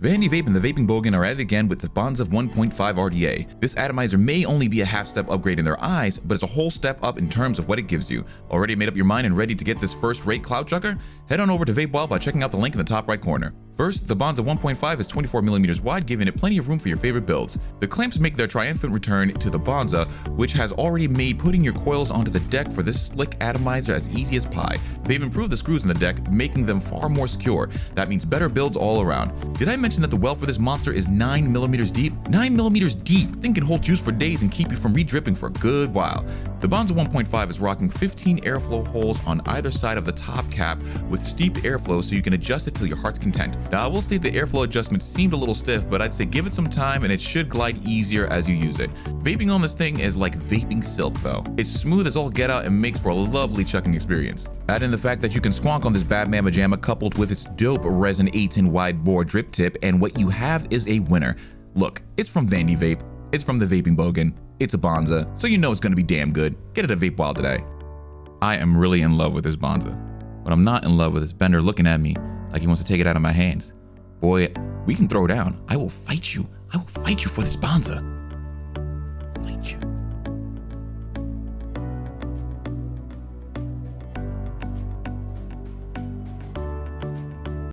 Vandy Vape and the Vaping Bogan are at it again with the Bonza V.1.5 RDA. This atomizer may only be a half-step upgrade in their eyes, but it's a whole step up in terms of what it gives you. Already made up your mind and ready to get this first rate cloud chucker? Head on over to Vapewell by checking out the link in the top right corner. First, the Bonza 1.5 is 24mm wide, giving it plenty of room for your favorite builds. The clamps make their triumphant return to the Bonza, which has already made putting your coils onto the deck for this slick atomizer as easy as pie. They've improved the screws in the deck, making them far more secure. That means better builds all around. Did I mention that the well for this monster is 9mm deep? 9mm deep! Thing can hold juice for days and keep you from re-dripping for a good while. The Bonza 1.5 is rocking 15 airflow holes on either side of the top cap with steep airflow so you can adjust it till your heart's content. Now, I will state the airflow adjustment seemed a little stiff, but I'd say give it some time and it should glide easier as you use it. Vaping on this thing is like vaping silk though. It's smooth as all get out and makes for a lovely chucking experience. Add in the fact that you can squonk on this bad mamma jamma coupled with its dope resin 8-tin wide bore drip tip, and what you have is a winner. Look, it's from Vandy Vape, it's from the Vaping Bogan, it's a Bonza, so you know it's gonna be damn good. Get it at Vapewell today. I am really in love with this Bonza. What I'm not in love with is Bender looking at me like he wants to take it out of my hands. Boy, we can throw down. I will fight you. I will fight you for this Bonza.